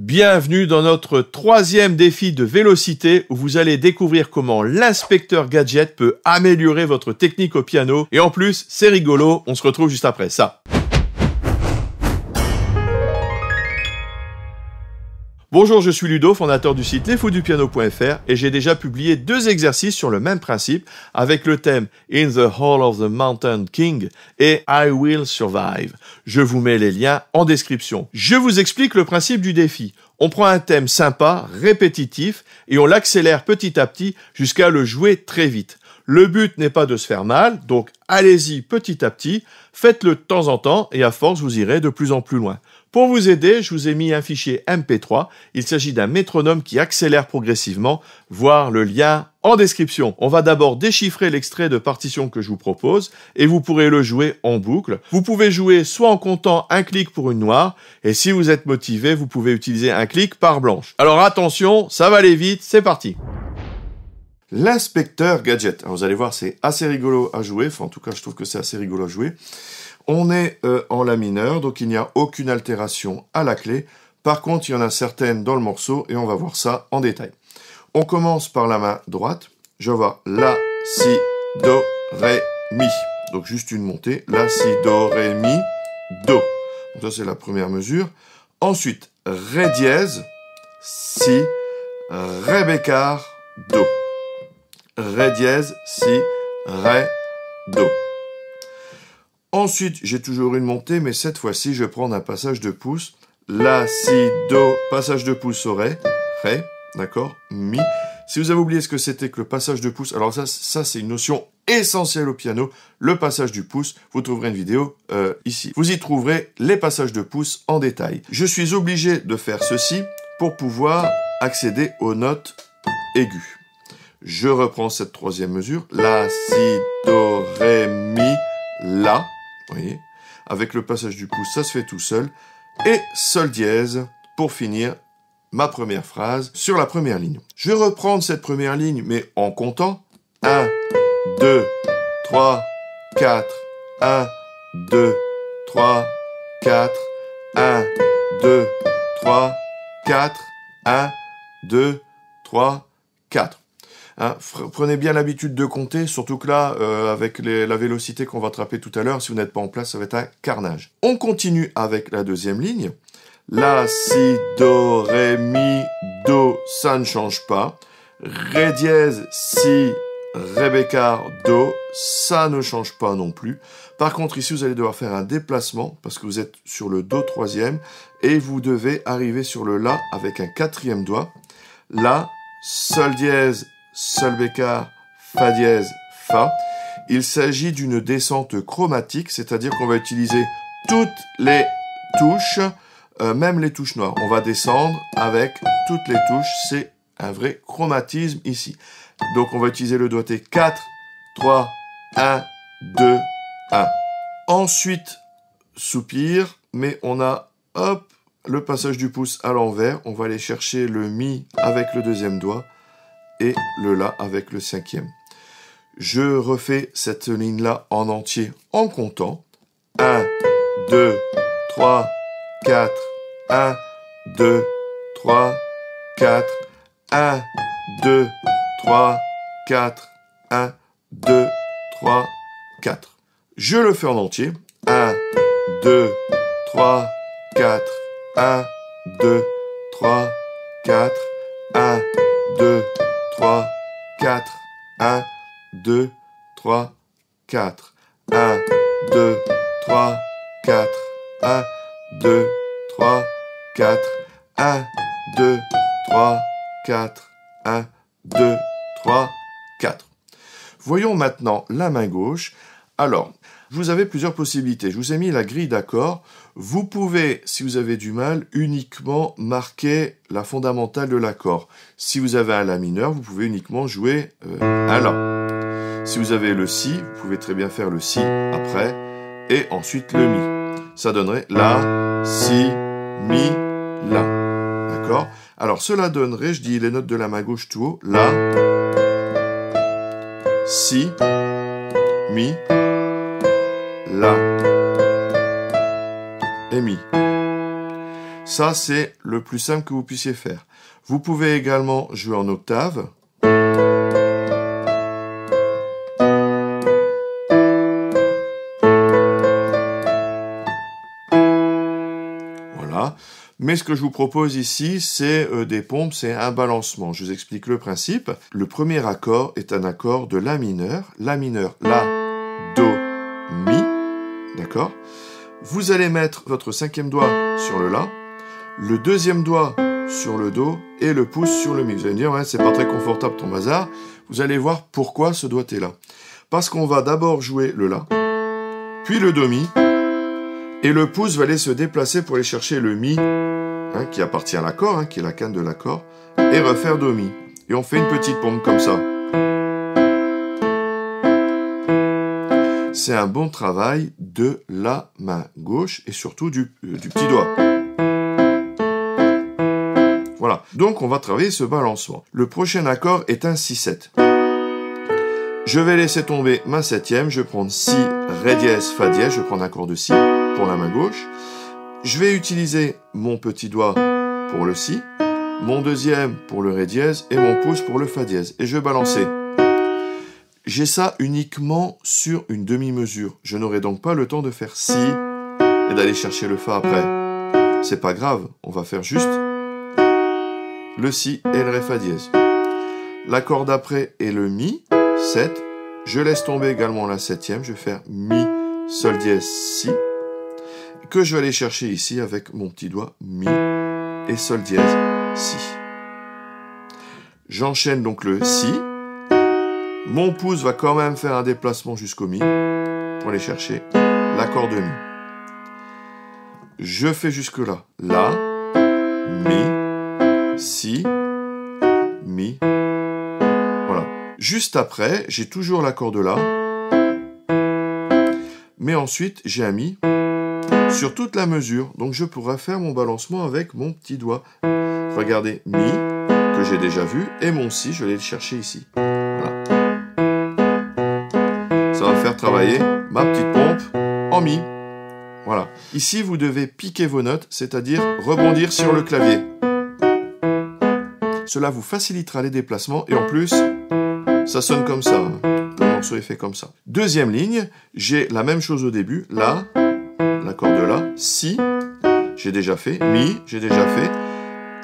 Bienvenue dans notre troisième défi de vélocité où vous allez découvrir comment l'inspecteur gadget peut améliorer votre technique au piano. Et en plus, c'est rigolo, on se retrouve juste après ça. Bonjour, je suis Ludo, fondateur du site lesfoudupiano.fr et j'ai déjà publié 2 exercices sur le même principe avec le thème In the Hall of the Mountain King et I Will Survive. Je vous mets les liens en description. Je vous explique le principe du défi. On prend un thème sympa, répétitif et on l'accélère petit à petit jusqu'à le jouer très vite. Le but n'est pas de se faire mal, donc allez-y petit à petit, faites-le de temps en temps et à force vous irez de plus en plus loin. Pour vous aider, je vous ai mis un fichier MP3. Il s'agit d'un métronome qui accélère progressivement. Voir le lien en description. On va d'abord déchiffrer l'extrait de partition que je vous propose et vous pourrez le jouer en boucle. Vous pouvez jouer soit en comptant un clic pour une noire et si vous êtes motivé, vous pouvez utiliser un clic par blanche. Alors attention, ça va aller vite, c'est parti. L'inspecteur gadget. Alors vous allez voir, c'est assez rigolo à jouer. Enfin, en tout cas, je trouve que c'est assez rigolo à jouer. On est en la mineur, donc il n'y a aucune altération à la clé. Par contre, il y en a certaines dans le morceau et on va voir ça en détail. On commence par la main droite. Je vois La, Si, Do, Ré, Mi. Donc juste une montée. La, Si, Do, Ré, Mi, Do. Donc ça, c'est la première mesure. Ensuite, Ré dièse, Si, Ré bécard, Do. Ré dièse, Si, Ré, Do. Ensuite, j'ai toujours une montée, mais cette fois-ci, je vais prendre un passage de pouce. La, Si, Do, passage de pouce au Ré. Ré, d'accord, Mi. Si vous avez oublié ce que c'était que le passage de pouce, alors ça c'est une notion essentielle au piano. Le passage du pouce, vous trouverez une vidéo ici. Vous y trouverez les passages de pouce en détail. Je suis obligé de faire ceci pour pouvoir accéder aux notes aiguës. Je reprends cette troisième mesure. La, Si, Do, Ré, Mi, La. Vous voyez, avec le passage du pouce, ça se fait tout seul. Et Sol dièse pour finir ma première phrase sur la première ligne. Je vais reprendre cette première ligne, mais en comptant. 1, 2, 3, 4. 1, 2, 3, 4. 1, 2, 3, 4. 1, 2, 3, 4. Hein, prenez bien l'habitude de compter, surtout que là, avec la vélocité qu'on va attraper tout à l'heure, si vous n'êtes pas en place, ça va être un carnage. On continue avec la deuxième ligne. La, Si, Do, Ré, Mi, Do, ça ne change pas. Ré dièse, Si, Ré bécard, Do, ça ne change pas non plus. Par contre, ici, vous allez devoir faire un déplacement, parce que vous êtes sur le Do troisième, et vous devez arriver sur le La avec un quatrième doigt. La, Sol dièse, Sol bécard, Fa dièse, Fa. Il s'agit d'une descente chromatique, c'est-à-dire qu'on va utiliser toutes les touches, même les touches noires. On va descendre avec toutes les touches, c'est un vrai chromatisme ici. Donc on va utiliser le doigté 4, 3, 1, 2, 1. Ensuite, soupir, mais on a, hop, le passage du pouce à l'envers. On va aller chercher le Mi avec le deuxième doigt. Et le La avec le cinquième. Je refais cette ligne-là en entier en comptant. 1, 2, 3, 4. 1, 2, 3, 4. 1, 2, 3, 4. 1, 2, 3, 4. Je le fais en entier. 1, 2, 3, 4. 1, 2, 3, 4. 1, 2, 3, 4, 1, 2, 3, 4, 1, 2, 3, 4, 1, 2, 3, 4, 1, 2, 3, 4, 1, 2, 3, 4. Voyons maintenant la main gauche. Alors, vous avez plusieurs possibilités. Je vous ai mis la grille d'accords. Vous pouvez, si vous avez du mal, uniquement marquer la fondamentale de l'accord. Si vous avez un La mineur, vous pouvez uniquement jouer un La. Si vous avez le Si, vous pouvez très bien faire le Si après, et ensuite le Mi. Ça donnerait La, Si, Mi, La. D'accord? Alors, cela donnerait, je dis les notes de la main gauche tout haut, La, Si, Mi, La et Mi. Ça, c'est le plus simple que vous puissiez faire. Vous pouvez également jouer en octave. Voilà. Mais ce que je vous propose ici, c'est des pompes, c'est un balancement. Je vous explique le principe. Le premier accord est un accord de La mineur. La mineur, La, Do, Mi. D'accord? Vous allez mettre votre cinquième doigt sur le La, le deuxième doigt sur le Do et le pouce sur le Mi. Vous allez me dire, ouais, c'est pas très confortable ton bazar. Vous allez voir pourquoi ce doigt est là. Parce qu'on va d'abord jouer le La, puis le Do Mi, et le pouce va aller se déplacer pour aller chercher le Mi, hein, qui appartient à l'accord, hein, qui est la canne de l'accord, et refaire Do Mi. Et on fait une petite pompe comme ça. C'est un bon travail de la main gauche et surtout du petit doigt. Voilà, donc on va travailler ce balancement. Le prochain accord est un Si-7. Je vais laisser tomber ma septième, je vais prendre Si, Ré dièse, Fa dièse, je vais prendre un accord de Si pour la main gauche. Je vais utiliser mon petit doigt pour le Si, mon deuxième pour le Ré dièse et mon pouce pour le Fa dièse. Et je vais balancer. J'ai ça uniquement sur une demi-mesure. Je n'aurai donc pas le temps de faire Si et d'aller chercher le Fa après. C'est pas grave, on va faire juste le Si et le Ré Fa dièse. L'accord d'après est le Mi, 7. Je laisse tomber également la septième, je vais faire Mi, Sol dièse, Si, que je vais aller chercher ici avec mon petit doigt Mi et Sol dièse, Si. J'enchaîne donc le Si. Mon pouce va quand même faire un déplacement jusqu'au Mi pour aller chercher l'accord de Mi. Je fais jusque là. La, Mi, Si, Mi. Voilà. Juste après, j'ai toujours l'accord de La. Mais ensuite, j'ai un Mi sur toute la mesure. Donc je pourrais faire mon balancement avec mon petit doigt. Regardez, Mi, que j'ai déjà vu, et mon Si, je vais le chercher ici. Voilà. Ça va faire travailler ma petite pompe en Mi. Voilà. Ici, vous devez piquer vos notes, c'est-à-dire rebondir sur le clavier. Cela vous facilitera les déplacements et en plus, ça sonne comme ça. Le morceau est fait comme ça. Deuxième ligne, j'ai la même chose au début. La, l'accord de La, Si, j'ai déjà fait. Mi, j'ai déjà fait.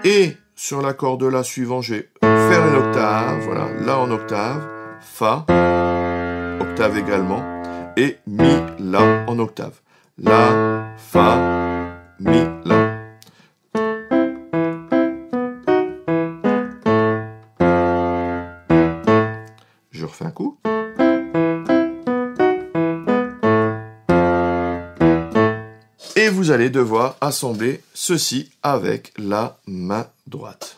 Et sur l'accord de La suivant, je vais faire une octave. Voilà, La en octave. Fa, octave également. Et Mi, La en octave. La, Fa, Mi, La. Je refais un coup. Et vous allez devoir assembler ceci avec la main droite.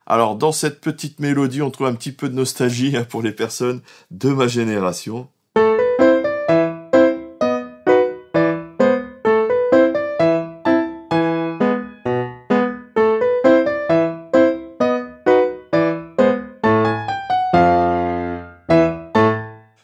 Alors, dans cette petite mélodie, on trouve un petit peu de nostalgie pour les personnes de ma génération.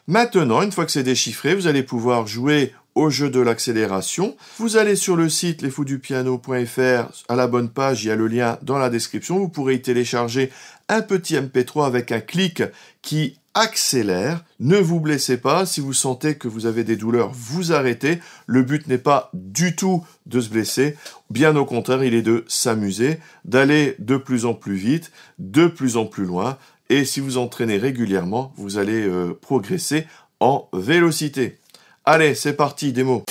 Maintenant, une fois que c'est déchiffré, vous allez pouvoir jouer au jeu de l'accélération. Vous allez sur le site lesfoudupiano.fr, à la bonne page, il y a le lien dans la description. Vous pourrez y télécharger un petit MP3 avec un clic qui accélère. Ne vous blessez pas. Si vous sentez que vous avez des douleurs, vous arrêtez. Le but n'est pas du tout de se blesser. Bien au contraire, il est de s'amuser, d'aller de plus en plus vite, de plus en plus loin. Et si vous entraînez régulièrement, vous allez progresser en vélocité. Allez, c'est parti, démo.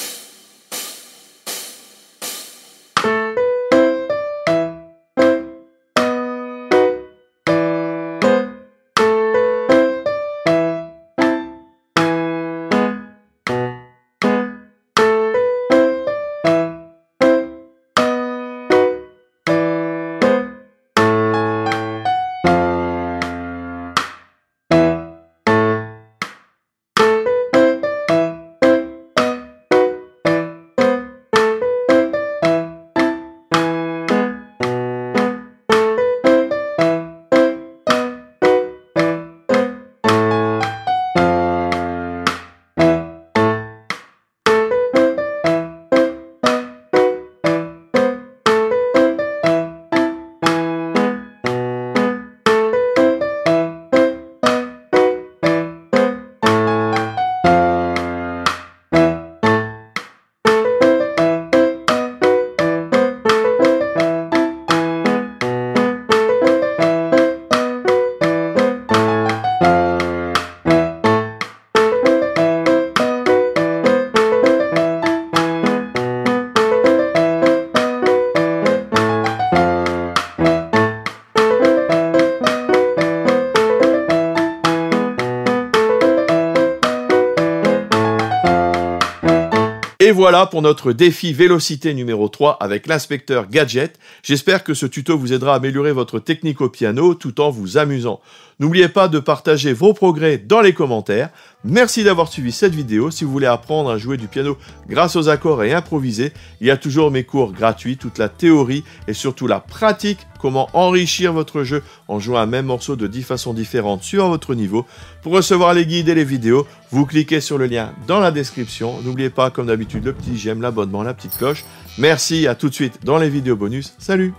Et voilà pour notre défi vélocité numéro 3 avec l'inspecteur Gadget. J'espère que ce tuto vous aidera à améliorer votre technique au piano tout en vous amusant. N'oubliez pas de partager vos progrès dans les commentaires. Merci d'avoir suivi cette vidéo. Si vous voulez apprendre à jouer du piano grâce aux accords et improviser, il y a toujours mes cours gratuits, toute la théorie et surtout la pratique, comment enrichir votre jeu en jouant un même morceau de 10 façons différentes suivant votre niveau. Pour recevoir les guides et les vidéos, vous cliquez sur le lien dans la description. N'oubliez pas, comme d'habitude, le petit j'aime, l'abonnement, la petite cloche. Merci, à tout de suite dans les vidéos bonus. Salut!